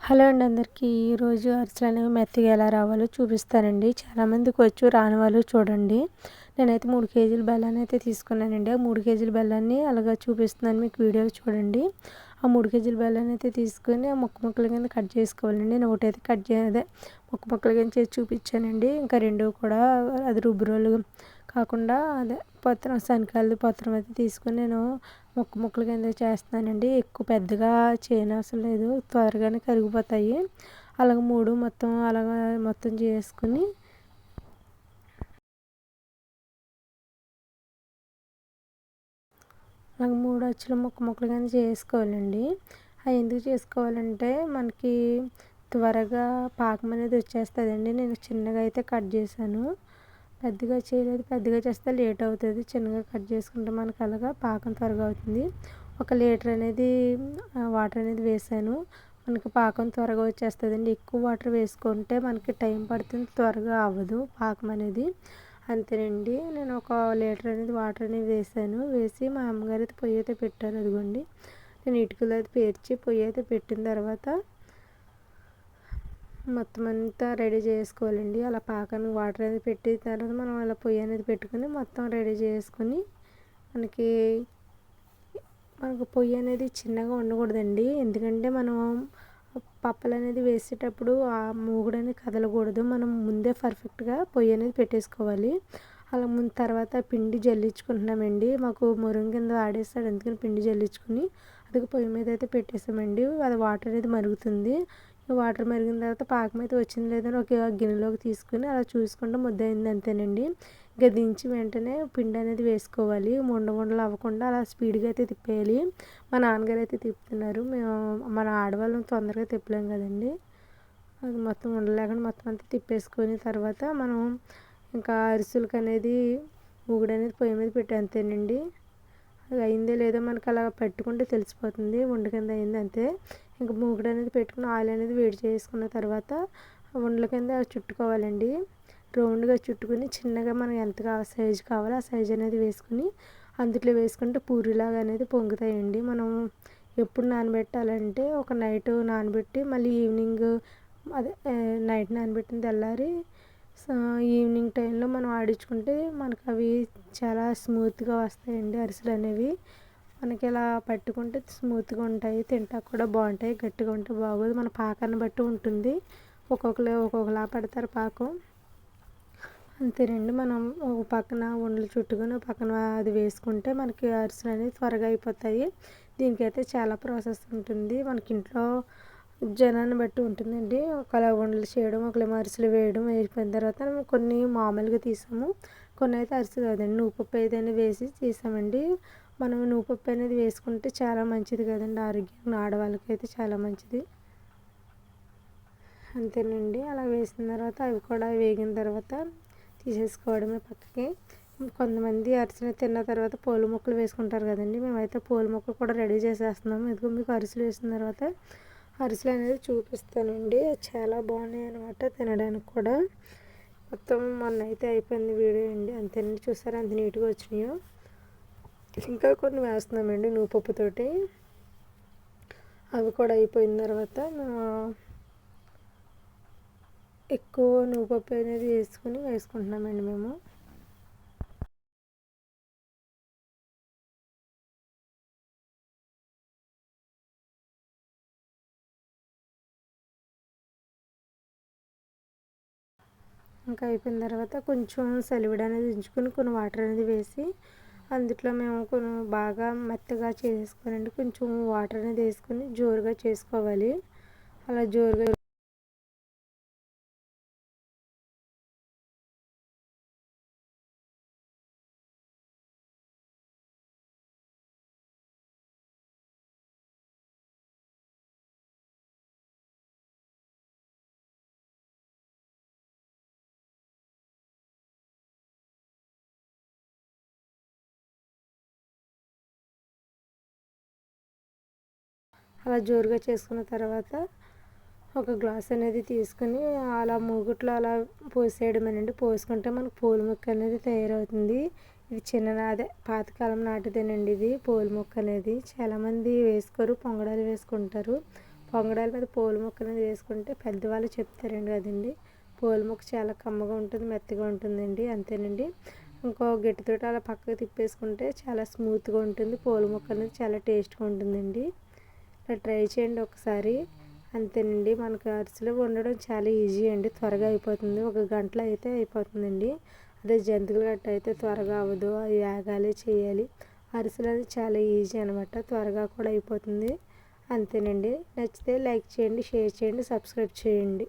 Hello అండి అందరికీ. ఈరోజు అరిసెలు అనేవి మెత్తగా ఎలా రావాలో చూపిస్తానండి. చాలామందికి వచ్చు, రాని వాళ్ళు చూడండి. నేనైతే 3 కేజీల బెల్లాన్ని అయితే తీసుకున్నానండి. ఆ 3 కేజీల బెల్లాన్ని అలాగా చూపిస్తున్నాను, మీకు వీడియోలో చూడండి. ఆ 3 కేజీల బెల్లాన్ని అయితే తీసుకొని ఆ ముక్కల కింద కట్ చేసుకోవాలండి. నేను ఒకటైతే అదే ముక్కల కింద చేసి చూపించానండి. ఇంకా రెండు కూడా అది రుబ్బురోలు కాకుండా అదే శనగకాయలది పత్రం అయితే తీసుకొని నేను ముక్కల కింద చేస్తున్నానండి. ఎక్కువ పెద్దగా చేయనవసరం లేదు, త్వరగానే కరిగిపోతాయి. అలాగ 3 మొత్తం చేసుకుని అలాగ 3 అచ్చులు ముక్కలు కింద చేసుకోవాలండి. అవి ఎందుకు చేసుకోవాలంటే మనకి త్వరగా పాకం అనేది వచ్చేస్తుందండి. నేను చిన్నగా అయితే కట్ చేశాను, పెద్దగా చేయలేదు. పెద్దగా చేస్తే లేట్ అవుతుంది, చిన్నగా కట్ చేసుకుంటే మనకు అలాగా పాకం త్వరగా అవుతుంది. 1 లీటర్ అనేది వాటర్ అనేది వేసాను. మనకి పాకం త్వరగా వచ్చేస్తుందండి. ఎక్కువ వాటర్ వేసుకుంటే మనకి టైం పడుతుంది, త్వరగా అవ్వదు పాకం అనేది. అంతేనండి. నేను 1 లీటర్ అనేది వాటర్ అనేది వేసాను. వేసి మా అమ్మగారు అయితే పొయ్యి అయితే పెట్టారు. అదిగోండి, నేను ఇటుకలు అయితే పేర్చి పొయ్యి అయితే పెట్టిన తర్వాత మొత్తం అంతా రెడీ చేసుకోవాలండి. అలా పాకానికి వాటర్ అనేది పెట్టిన తర్వాత మనం అలా పొయ్యి అనేది పెట్టుకుని మొత్తం రెడీ చేసుకుని మనకి పొయ్యి అనేది చిన్నగా ఉండకూడదండి. ఎందుకంటే మనం పప్పలు అనేది వేసేటప్పుడు ఆ మూగుడు అనేది కదలకూడదు. మనం ముందే పర్ఫెక్ట్గా పొయ్యి అనేది పెట్టేసుకోవాలి. అలా తర్వాత పిండి జల్లించుకుంటున్నామండి. మాకు మురుగు కింద ఆడేస్తాడు, అందుకని పిండి జల్లించుకుని అది పొయ్యి మీద అయితే పెట్టేసామండి. అది వాటర్ అనేది మరుగుతుంది. వాటర్ మరిగిన తర్వాత పాకం అయితే వచ్చింది లేదని ఒక గిన్నెలోకి తీసుకుని అలా చూసుకుంటే ముద్ద అయింది, అంతేనండి. ఇంకా దించి వెంటనే పిండి అనేది వేసుకోవాలి. ఉండలు అవ్వకుండా అలా స్పీడ్గా అయితే తిప్పేయాలి. మా నాన్నగారు అయితే తిప్పుతున్నారు. మన ఆడవాళ్ళం తొందరగా తిప్పలేం కదండి. అది మొత్తం ఉండలేకుండా మొత్తం అంతా తిప్పేసుకొని తర్వాత మనం ఇంకా అరిసెలకు అనేది మూగుడు అనేది పొయ్యి మీద పెట్టి అంతేనండి. అది అయిందో లేదో మనకు అలా పెట్టుకుంటే తెలిసిపోతుంది, ఉండ కింద అయింది అంతే. ఇంకా మూగుడు అనేది పెట్టుకుని ఆయిల్ అనేది వేడి చేసుకున్న తర్వాత ఉండల కింద చుట్టుకోవాలండి. రౌండ్గా చుట్టుకుని చిన్నగా మనం ఎంత సైజు కావాలో ఆ సైజు అనేది వేసుకుని అందులో వేసుకుంటే పూరిలాగా అనేది పొంగుతాయండి. మనం ఎప్పుడు నానబెట్టాలంటే ఒక నైట్ నానబెట్టి మళ్ళీ ఈవినింగ్ అదే నైట్ నానబెట్టిన తెల్లారి ఈవినింగ్ టైంలో మనం ఆడించుకుంటే మనకు అవి చాలా స్మూత్గా వస్తాయండి అరిసెలు అనేవి. మనకి ఇలా పట్టుకుంటే స్మూత్గా ఉంటాయి, తింటాక కూడా బాగుంటాయి. గట్టిగా ఉంటే బాగోదు, మన పాకాన్ని బట్టి ఉంటుంది. ఒక్కొక్కలా పెడతారు పాకం, అంతేనండి. మనం ఒక పక్కన ఉండలు చుట్టుకొని ఒక పక్కన అది వేసుకుంటే మనకి అరిసెలు అనేవి త్వరగా అయిపోతాయి. దీనికైతే చాలా ప్రాసెస్ ఉంటుంది, మనకి ఇంట్లో జనాన్ని బట్టి ఉంటుందండి. ఒకలా ఉండలు చేయడం, ఒకలేమో అరిసెలు వేయడం. వేసిపోయిన తర్వాత కొన్ని మామూలుగా తీసాము, కొన్ని అయితే అరిసెలు కాదండి నువ్వుపప్పు ఏదైనా వేసి తీసామండి. మనం నువ్వుపప్పు అనేది వేసుకుంటే చాలా మంచిది కదండి, ఆరోగ్యం ఆడవాళ్ళకి అయితే చాలా మంచిది. అంతేనండి. అలా వేసిన తర్వాత అవి కూడా వేగిన తర్వాత తీసేసుకోవడమే పక్కకి. కొంతమంది అరిసెలు తిన్న తర్వాత పూల ముక్కలు వేసుకుంటారు కదండి, మేమైతే పూల ముక్కలు కూడా రెడీ చేసేస్తున్నాము. ఇదిగో మీకు అరిసెలు వేసిన తర్వాత అరిసెలు అనేది చూపిస్తానండి. చాలా బాగున్నాయి అన్నమాట తినడానికి కూడా. మొత్తం మొన్న అయితే అయిపోయింది వీడియో అండి, అంతేనండి. చూసారా ఎంత నీట్గా వచ్చినాయో. ఇంకా కొన్ని వేస్తున్నామండి నువ్వుపప్పుతోటి. అవి కూడా అయిపోయిన తర్వాత ఎక్కువ నువ్వుపప్పు అనేది వేసుకుంటున్నామండి మేము. ఇంకా అయిపోయిన తర్వాత కొంచెం సలివిడి అనేది ఉంచుకొని కొన్ని వాటర్ అనేది వేసి అందులో మేము కొన్ని బాగా మెత్తగా చేసుకోవాలండి. కొంచెం వాటర్ అనేది వేసుకొని జోరుగా చేసుకోవాలి. అలా జోరుగా చేసుకున్న తర్వాత ఒక గ్లాస్ అనేది తీసుకుని అలా మూగుట్లో అలా పోసేయడమేనండి. పోసుకుంటే మనకు పూల మొక్క అనేది తయారవుతుంది. ఇది అదే పాతకాలం నాటిదేనండి ఇది పూల మొక్క అనేది. చాలామంది వేసుకోరు, పొంగడాలు వేసుకుంటారు. పొంగడాల మీద పూల ముక్క అనేది వేసుకుంటే పెద్దవాళ్ళు చెప్తారండి కదండి. పూల ముక్క చాలా కమ్మగా ఉంటుంది, మెత్తగా ఉంటుందండి. అంతేనండి. ఇంకో గట్టితోటి అలా పక్కకు తిప్పేసుకుంటే చాలా స్మూత్గా ఉంటుంది. పూల ముక్క అనేది చాలా టేస్ట్గా ఉంటుందండి. ఇలా ట్రై చేయండి ఒకసారి. అంతేనండి. మనకు అరిసెలు వండడం చాలా ఈజీ అండి, త్వరగా అయిపోతుంది. 1 గంటలో అయితే అయిపోతుందండి. అదే జంతికలు గట్ట అయితే త్వరగా అవ్వదు, అవి వేగాలి చేయాలి. అరిసెలు అనేది చాలా ఈజీ అనమాట, త్వరగా కూడా అయిపోతుంది. అంతేనండి. నచ్చితే లైక్ చేయండి, షేర్ చేయండి, సబ్స్క్రైబ్ చేయండి.